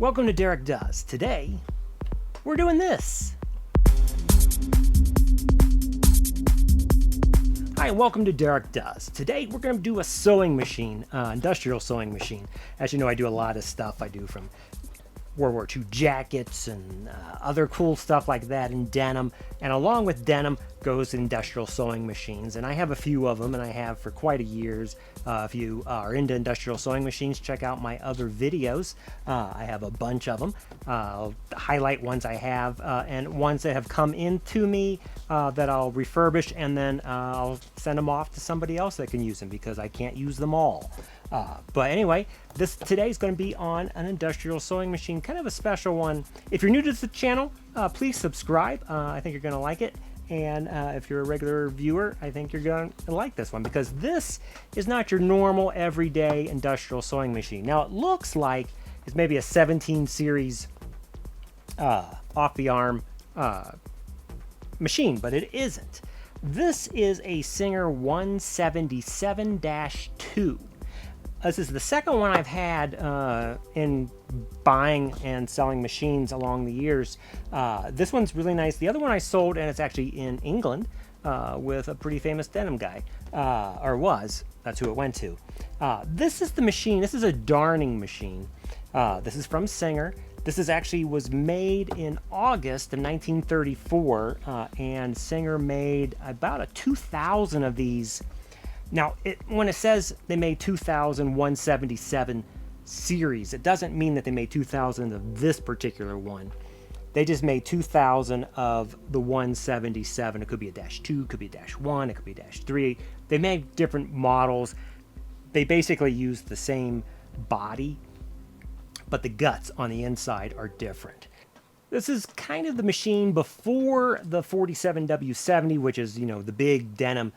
Welcome to Derek Does. Today, we're doing this. Hi, and welcome to Derek Does. Today, we're going to do a sewing machine, industrial sewing machine. As you know, I do a lot of stuff. I do from World War II jackets and other cool stuff like that in denim. And along with denim goes industrial sewing machines. And I have a few of them, and I have for quite a years. If you are into industrial sewing machines, check out my other videos. I have a bunch of them. I'll highlight ones I have and ones that have come into me that I'll refurbish, and then I'll send them off to somebody else that can use them because I can't use them all. But anyway, today is going to be on an industrial sewing machine, kind of a special one. If you're new to the channel, please subscribe. I think you're going to like it. And if you're a regular viewer, I think you're going to like this one because this is not your normal everyday industrial sewing machine. Now it looks like it's maybe a 17 series off the arm machine, but it isn't. This is a Singer 177-2. This is the second one I've had in buying and selling machines along the years. This one's really nice. The other one I sold, and it's actually in England with a pretty famous denim guy, or was. That's who it went to. This is the machine. This is a darning machine. This is from Singer. This was made in August of 1934, and Singer made about 2,000 of these. Now, when it says they made 2,177 series, it doesn't mean that they made 2,000 of this particular one. They just made 2,000 of the 177. It could be a -2, it could be a -1, it could be a -3. They made different models. They basically use the same body, but the guts on the inside are different. This is kind of the machine before the 47W70, which is, the big denim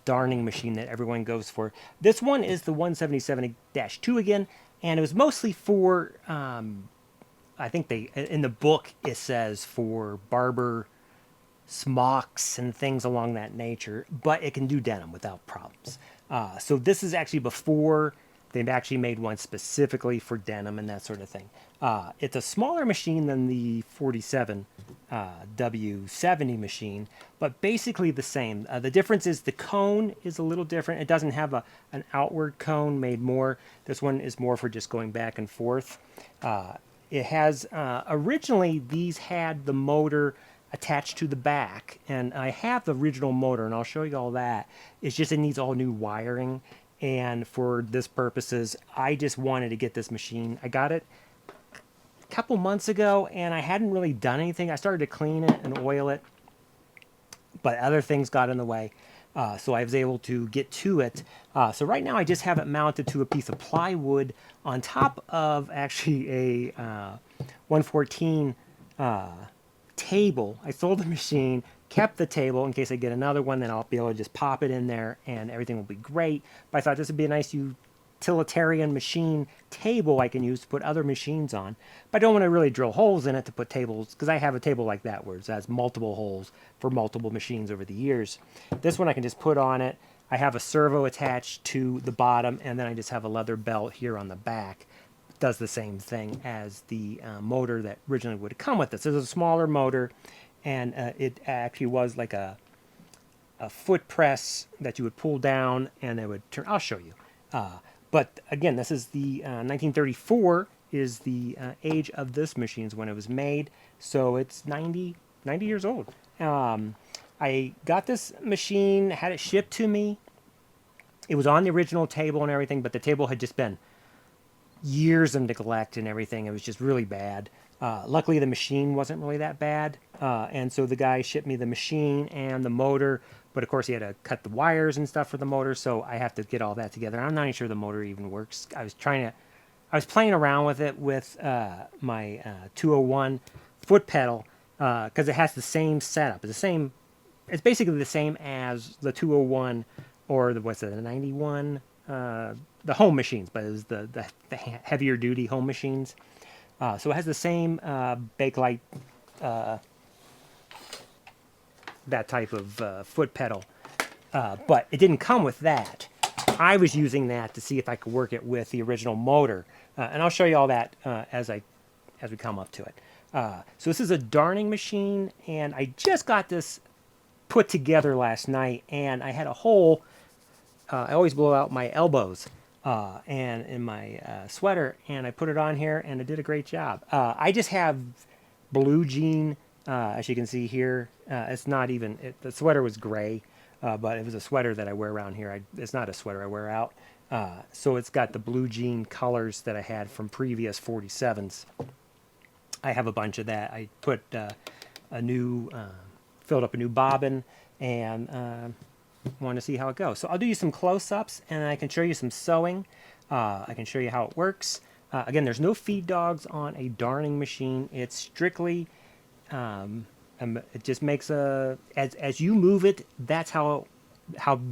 darning machine that everyone goes for. This one is the 177-2 again, and it was mostly for, I think in the book it says for barber smocks and things along that nature, but it can do denim without problems. So this is actually before they've actually made one specifically for denim and that sort of thing. It's a smaller machine than the 47W70 machine, but basically the same. The difference is the cone is a little different. It doesn't have an outward cone made more. This one is more for just going back and forth. It has, originally these had the motor attached to the back, and I have the original motor, and I'll show you all that. It's just it needs all new wiring. And for this purposes, I just wanted to get this machine. I got it a couple months ago, and I hadn't really done anything. I started to clean it and oil it, but other things got in the way. So I was able to get to it. So right now I just have it mounted to a piece of plywood on top of actually a 114 table. I sold the machine, kept the table in case I get another one, then I'll be able to just pop it in there and everything will be great. But I thought this would be a nice utilitarian machine table I can use to put other machines on. But I don't want to really drill holes in it to put tables, because I have a table like that where it has multiple holes for multiple machines over the years. This one I can just put on it. I have a servo attached to the bottom, and then I just have a leather belt here on the back. It does the same thing as the motor that originally would have come with this. It's a smaller motor, and it actually was like a foot press that you would pull down and it would turn. I'll show you. But again, this is the 1934 is the age of this machine when it was made. So it's 90 years old. I got this machine, had it shipped to me. It was on the original table and everything, but the table had just been years of neglect and everything. It was just really bad. Luckily, the machine wasn't really that bad, and so the guy shipped me the machine and the motor, but of course he had to cut the wires and stuff for the motor, so I have to get all that together. I'm not even sure the motor even works. I was playing around with it with my 201 foot pedal, because it has the same setup. It's basically the same as the 201 or the 91, the home machines, but it was the heavier duty home machines. So it has the same Bakelite, that type of foot pedal, but it didn't come with that. I was using that to see if I could work it with the original motor, and I'll show you all that as I as we come up to it. So this is a darning machine, and I just got this put together last night, and I had a hole. I always blow out my elbows and in my sweater, and I put it on here, and it did a great job. I just have blue jean, as you can see here. It's not even, the sweater was gray, but it was a sweater that I wear around here. It's not a sweater I wear out. So it's got the blue jean colors that I had from previous 47s. I have a bunch of that. I put filled up a new bobbin, and want to see how it goes. So I'll do you some close-ups, and I can show you some sewing. I can show you how it works. Again, there's no feed dogs on a darning machine. It's strictly, it just makes as you move it, that's how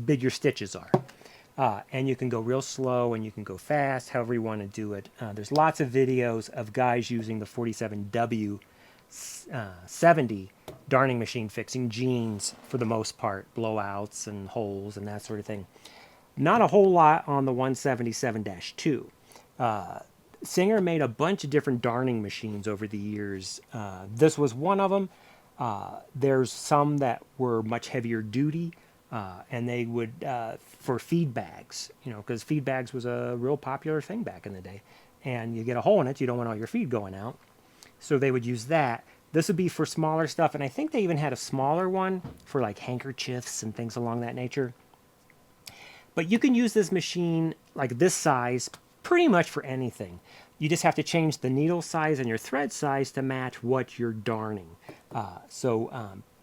big your stitches are. And you can go real slow, and you can go fast, however you want to do it. There's lots of videos of guys using the 47W 70 darning machine fixing jeans for the most part, blowouts and holes and that sort of thing. Not a whole lot on the 177-2. Singer made a bunch of different darning machines over the years. This was one of them. There's some that were much heavier duty, and they would, for feed bags, because feed bags was a real popular thing back in the day. And you get a hole in it, you don't want all your feed going out. So they would use that. This would be for smaller stuff, and I think they even had a smaller one for like handkerchiefs and things along that nature. But you can use this machine like this size pretty much for anything. You just have to change the needle size and your thread size to match what you're darning.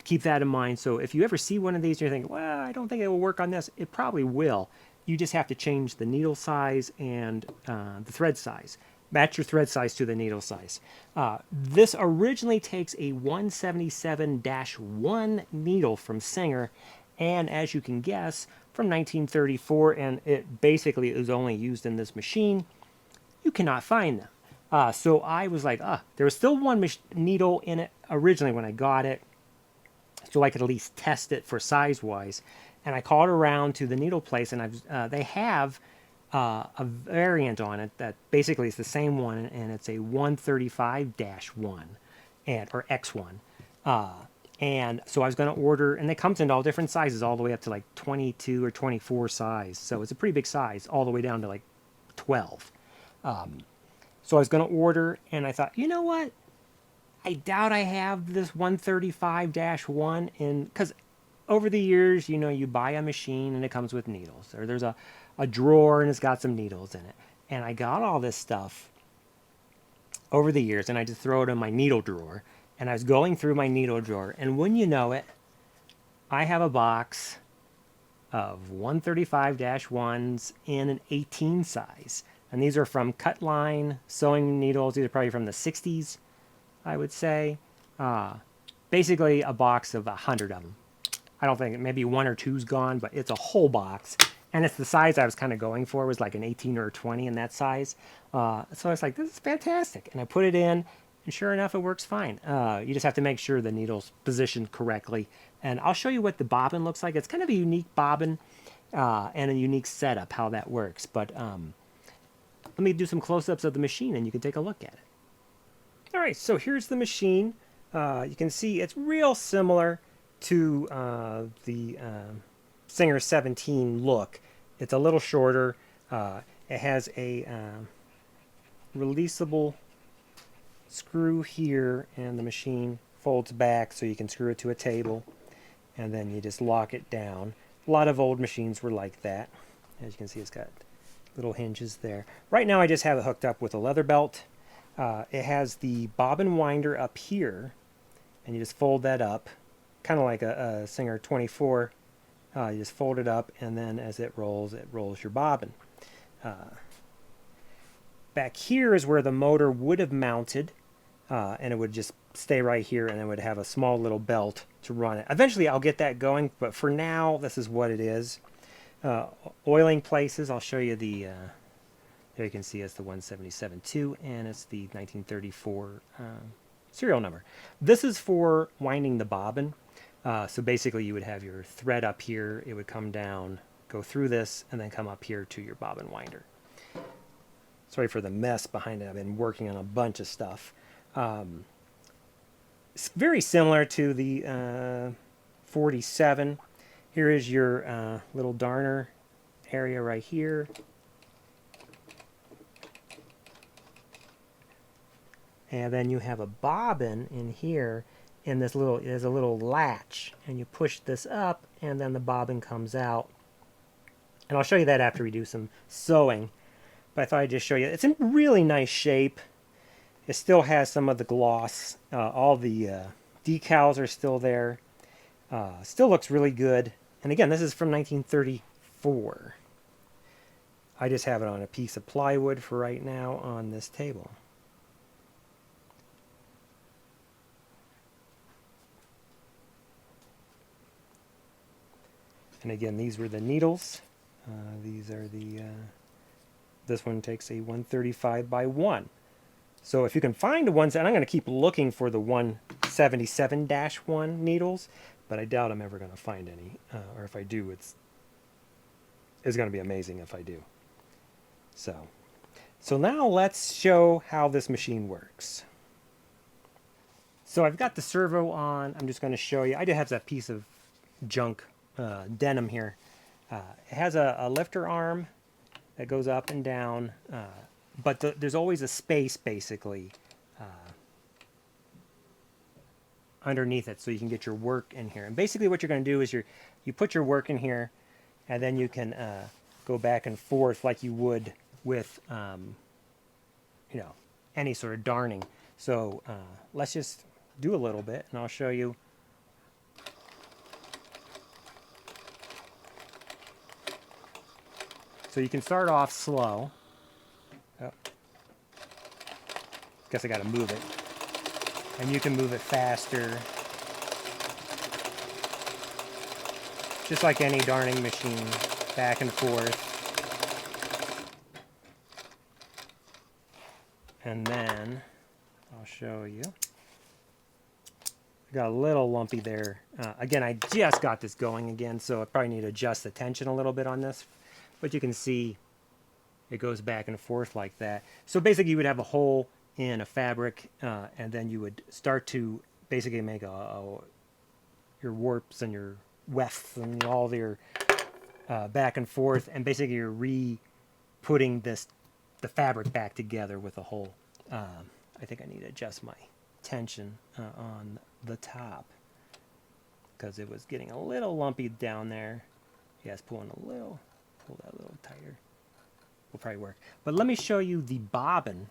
Keep that in mind. So if you ever see one of these and you're thinking, well, I don't think it will work on this, it probably will. You just have to change the needle size and the thread size. Match your thread size to the needle size. This originally takes a 177-1 needle from Singer, and as you can guess, from 1934, and it basically is only used in this machine. You cannot find them. So I was like, there was still one needle in it originally when I got it, so I could at least test it for size-wise. And I called around to the needle place, and they have a variant on it that basically is the same one, and it's a 135-1 or X1. And so I was going to order, and it comes in all different sizes, all the way up to like 22 or 24 size. So it's a pretty big size, all the way down to like 12. So I was going to order, and I thought, you know what? I doubt I have this 135-1 in, because over the years, you buy a machine and it comes with needles, or there's a drawer and it's got some needles in it. And I got all this stuff over the years, and I just throw it in my needle drawer. And I was going through my needle drawer, and when you know it, I have a box of 135-1s in an 18 size. And these are from Cutline sewing needles. These are probably from the 60s, I would say. Basically a box of 100 of them. I don't think, maybe one or two's gone, but it's a whole box. And it's the size I was kind of going for, was like an 18 or a 20 in that size. So I was like, this is fantastic. And I put it in, and sure enough, it works fine. You just have to make sure the needle's positioned correctly. And I'll show you what the bobbin looks like. It's kind of a unique bobbin and a unique setup, how that works. But let me do some close-ups of the machine, and you can take a look at it. All right, so here's the machine. You can see it's real similar to the Singer 17 look. It's a little shorter. It has a releasable screw here, and the machine folds back so you can screw it to a table, and then you just lock it down. A lot of old machines were like that. As you can see, it's got little hinges there. Right now I just have it hooked up with a leather belt. It has the bobbin winder up here, and you just fold that up, kind of like a Singer 24. You just fold it up, and then as it rolls your bobbin. Back here is where the motor would have mounted, and it would just stay right here, and it would have a small little belt to run it. Eventually I'll get that going, but for now this is what it is. Oiling places, I'll show you the, there you can see it's the 177-2, and it's the 1934 serial number. This is for winding the bobbin. So basically you would have your thread up here, it would come down, go through this, and then come up here to your bobbin winder. Sorry for the mess behind it. I've been working on a bunch of stuff. It's very similar to the 47. Here is your little darner area right here. And then you have a bobbin in here, and there's a little latch, and you push this up, and then the bobbin comes out. And I'll show you that after we do some sewing. But I thought I'd just show you. It's in really nice shape. It still has some of the gloss. All the decals are still there. Still looks really good. And again, this is from 1934. I just have it on a piece of plywood for right now on this table. And again, these were the needles. These are the, this one takes a 135 by 1. So if you can find the ones, and I'm going to keep looking for the 177-1 needles, but I doubt I'm ever going to find any. Or if I do, it's going to be amazing if I do. So now let's show how this machine works. So I've got the servo on. I'm just going to show you. I just have that piece of junk denim here. It has a lifter arm that goes up and down, but there's always a space basically underneath it, so you can get your work in here. And basically what you're going to do is you put your work in here, and then you can go back and forth like you would with you know, any sort of darning. So let's just do a little bit, and I'll show you. So you can start off slow. Oh. Guess I got to move it. And you can move it faster. Just like any darning machine, back and forth. And then I'll show you. I got a little lumpy there. Again, I just got this going again, so I probably need to adjust the tension a little bit on this. But you can see it goes back and forth like that. So basically you would have a hole in a fabric, and then you would start to basically make your warps and your wefts and all your back and forth, and basically you're re-putting the fabric back together with a hole. I think I need to adjust my tension on the top because it was getting a little lumpy down there. Yeah, it's pulling a little. Pull that a little tighter. Will probably work. But let me show you the bobbin.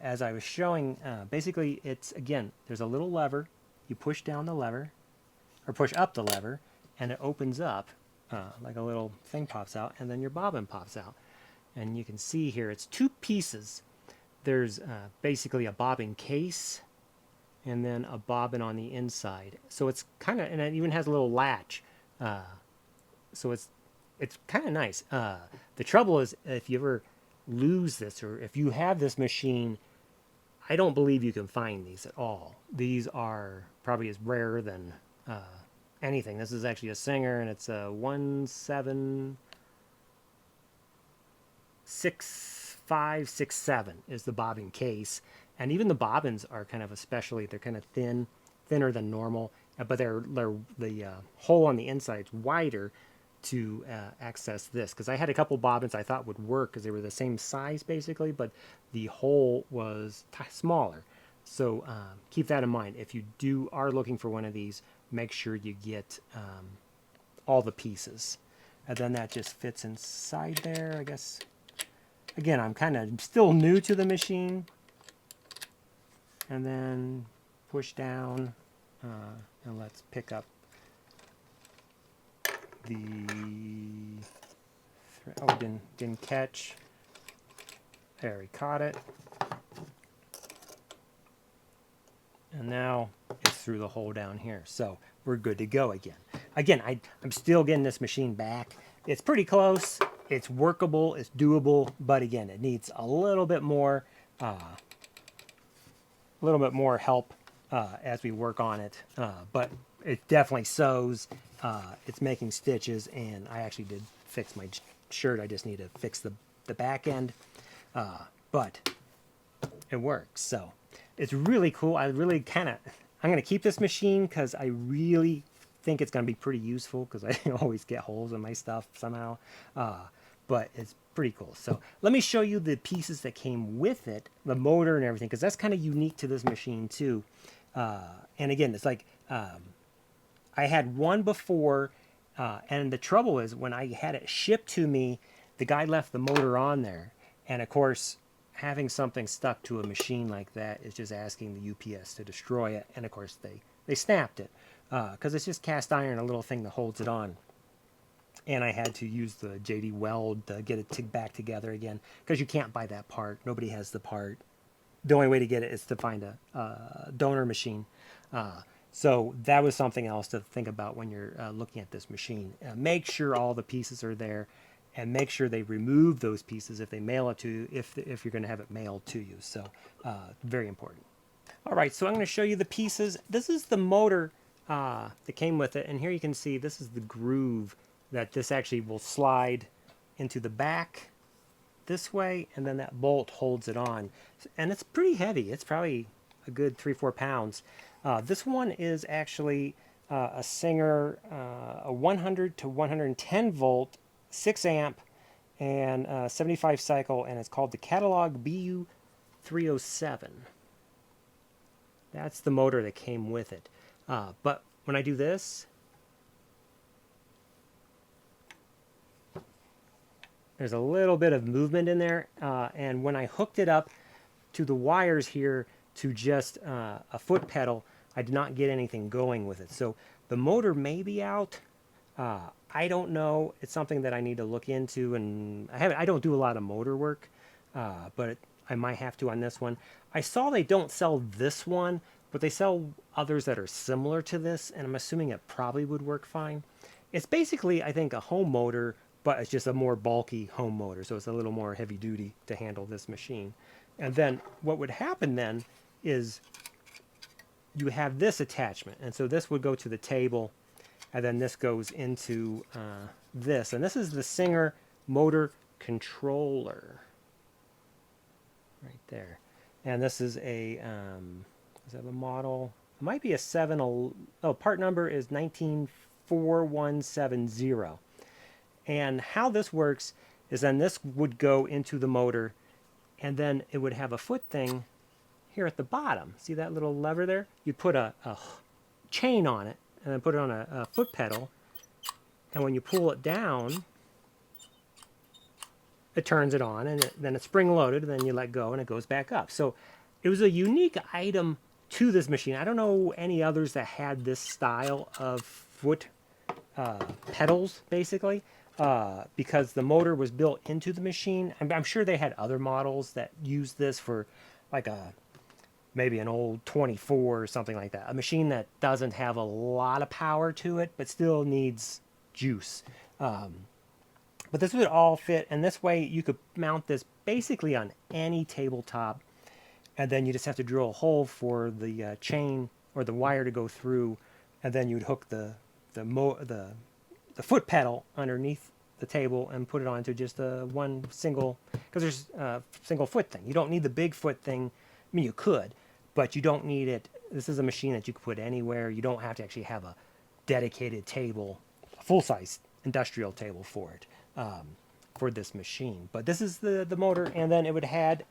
As I was showing, basically it's, again, there's a little lever. You push down the lever, or push up the lever, and it opens up, like a little thing pops out, and then your bobbin pops out. And you can see here, it's two pieces. There's basically a bobbin case, and then a bobbin on the inside. So it's kind of, and it even has a little latch. So it's kind of nice. The trouble is, if you ever lose this, or if you have this machine, I don't believe you can find these at all. These are probably as rare than anything. This is actually a Singer, and it's a 17567 is the bobbin case. And even the bobbins are kind of especially, they're kind of thinner than normal, but the hole on the inside is wider to access this, because I had a couple bobbins I thought would work because they were the same size basically, but the hole was smaller. So keep that in mind. If you are looking for one of these, make sure you get all the pieces, and then that just fits inside there, I guess. Again, I'm kind of still new to the machine, and then push down, and let's pick up the oh, didn't catch. There, we caught it. And now it's through the hole down here. So we're good to go again. Again, I'm still getting this machine back. It's pretty close. It's workable. It's doable. But again, it needs a little bit more help as we work on it. But it definitely sews. It's making stitches, and I actually did fix my shirt. I just need to fix the back end, but it works. So it's really cool. I really I'm going to keep this machine because I really think it's going to be pretty useful because I always get holes in my stuff somehow. But it's pretty cool. So let me show you the pieces that came with it, the motor and everything, because that's kind of unique to this machine too. And again, it's like I had one before, and the trouble is when I had it shipped to me, the guy left the motor on there. And of course, having something stuck to a machine like that is just asking the UPS to destroy it. And of course, they snapped it because it's just cast iron, a little thing that holds it on. And I had to use the JD Weld to get it back together again because you can't buy that part. Nobody has the part. The only way to get it is to find a donor machine. So that was something else to think about when you're looking at this machine. Make sure all the pieces are there, and make sure they remove those pieces if they mail it to you, if you're going to have it mailed to you. So very important. All right, so I'm going to show you the pieces. This is the motor that came with it, and here you can see this is the groove that this actually will slide into the back this way, and then that bolt holds it on. And it's pretty heavy. It's probably a good 3-4 pounds. This one is actually a Singer, a 100 to 110 volt, 6 amp, and 75 cycle, and it's called the Catalog BU307. That's the motor that came with it. But when I do this, there's a little bit of movement in there, and when I hooked it up to the wires here to just a foot pedal, I did not get anything going with it. So the motor may be out. I don't know. It's something that I need to look into, and I don't do a lot of motor work, but I might have to on this one. I saw they don't sell this one, but they sell others that are similar to this, and I'm assuming it probably would work fine. It's basically, I think, a home motor, but it's just a more bulky home motor, so it's a little more heavy duty to handle this machine. And then what would happen then is you have this attachment, and so this would go to the table, and then this goes into this, and this is the Singer motor controller right there. And this is a is that a model? It might be a 7. Oh, part number is 194170. And how this works is then this would go into the motor, and then it would have a foot thing here at the bottom. See that little lever there? You put a chain on it, and then put it on a foot pedal, and when you pull it down, it turns it on, and then it's spring loaded, and then you let go, and it goes back up. So it was a unique item to this machine. I don't know any others that had this style of foot pedals, basically. Because the motor was built into the machine. I'm sure they had other models that used this for like maybe an old 24 or something like that. A machine that doesn't have a lot of power to it, but still needs juice. But this would all fit, and this way you could mount this basically on any tabletop, and then you just have to drill a hole for the chain or the wire to go through, and then you'd hook the foot pedal underneath the table and put it onto just one single, because there's a single foot thing. You don't need the big foot thing. I mean, you could, but you don't need it. This is a machine that you could put anywhere. You don't have to actually have a dedicated table, a full-size industrial table for it, for this machine. But this is the motor, and then it would have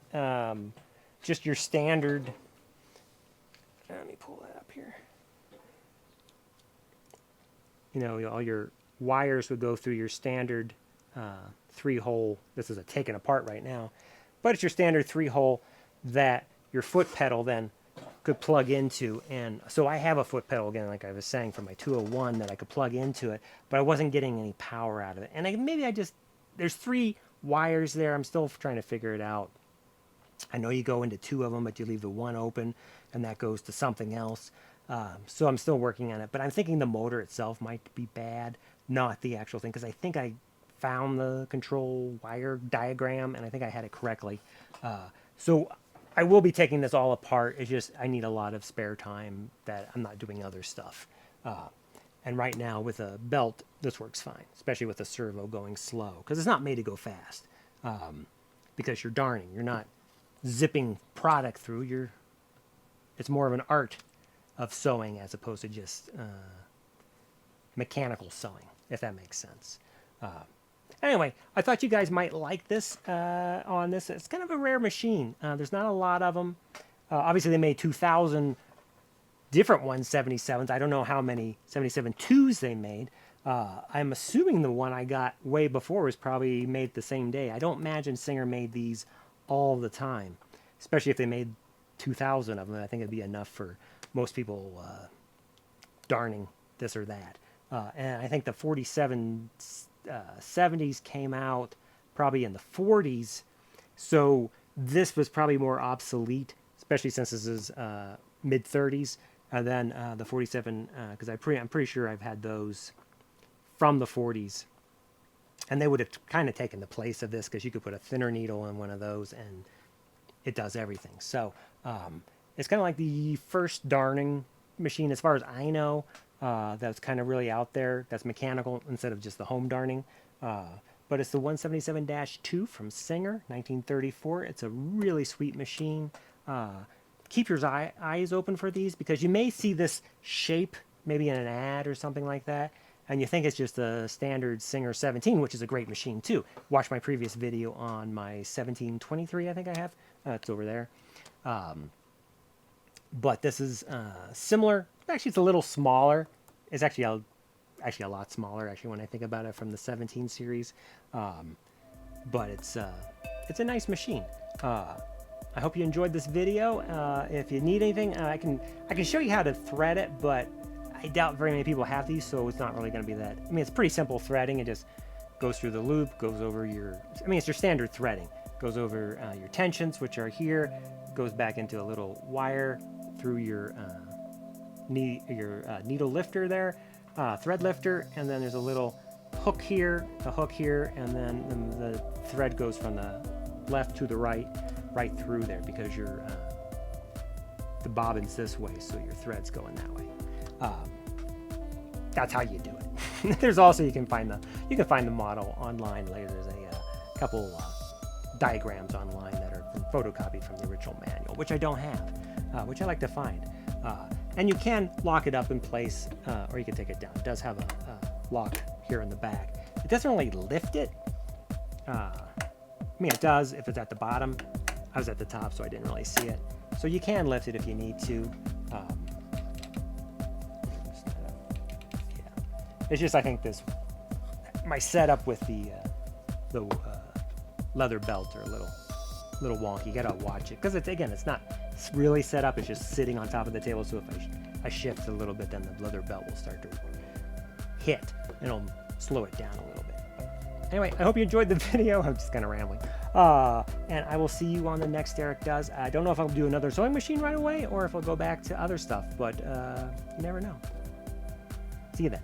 just your standard. Let me pull that up here. You know, all your wires would go through your standard 3-hole. This is a taken apart right now, but it's your standard 3-hole that your foot pedal then could plug into. And so I have a foot pedal, again, like I was saying, for my 201 that I could plug into it, but I wasn't getting any power out of it. And there's 3 wires there. I'm still trying to figure it out. I know you go into 2 of them, but you leave the one open, and that goes to something else. So I'm still working on it, but I'm thinking the motor itself might be bad, not the actual thing, because I think I found the control wire diagram, and I think I had it correctly. So I will be taking this all apart. It's just I need a lot of spare time that I'm not doing other stuff. And right now with a belt, this works fine, especially with the servo going slow, because it's not made to go fast. Because you're darning, you're not zipping product through, you're it's more of an art of sewing as opposed to just mechanical sewing, if that makes sense. Anyway, I thought you guys might like this on this. It's kind of a rare machine. There's not a lot of them. Obviously, they made 2,000 different 177s. I don't know how many 77.2s they made. I'm assuming the one I got way before was probably made the same day. I don't imagine Singer made these all the time, especially if they made 2,000 of them. I think it'd be enough for most people darning this or that. And I think the 4770s came out probably in the 40s, so this was probably more obsolete, especially since this is mid 30s. And then the 47, because I'm pretty sure I've had those from the 40s, and they would have kind of taken the place of this, because you could put a thinner needle in one of those and it does everything. So it's kind of like the first darning machine, as far as I know, that's kind of really out there, that's mechanical instead of just the home darning. But it's the 177-2 from Singer, 1934. It's a really sweet machine. Keep your eyes open for these, because you may see this shape maybe in an ad or something like that, and you think it's just a standard Singer 17, which is a great machine too. Watch my previous video on my 1723, I think I have. It's over there. But this is similar. Actually, it's a little smaller. It's actually a lot smaller, actually, when I think about it, from the 17 series. But it's a nice machine. I hope you enjoyed this video. If you need anything, I can show you how to thread it, but I doubt very many people have these, so it's not really going to be that. I mean, it's pretty simple threading. It just goes through the loop, goes over it's your standard threading. Goes over your tensions, which are here, goes back into a little wire through your needle lifter there, thread lifter, and then there's a little hook here, and then the thread goes from the left to the right through there, because the bobbin's this way, so your thread's going that way. That's how you do it. There's also, you can find the model online later. There's a couple diagrams online that are photocopied from the original manual, which I don't have, which I like to find. And you can lock it up in place, or you can take it down. It does have a lock here in the back. It doesn't really lift it. I mean, it does if it's at the bottom. I was at the top, so I didn't really see it. So you can lift it if you need to. Yeah. It's just, I think my setup with the leather belt are a little wonky. You gotta watch it, because it's not really set up. It's just sitting on top of the table. So if I shift a little bit, then the leather belt will start to hit. It'll slow it down a little bit. Anyway, I hope you enjoyed the video. I'm just kind of rambling. And I will see you on the next Eric Does. I don't know if I'll do another sewing machine right away, or if I'll go back to other stuff, but you never know. See you then.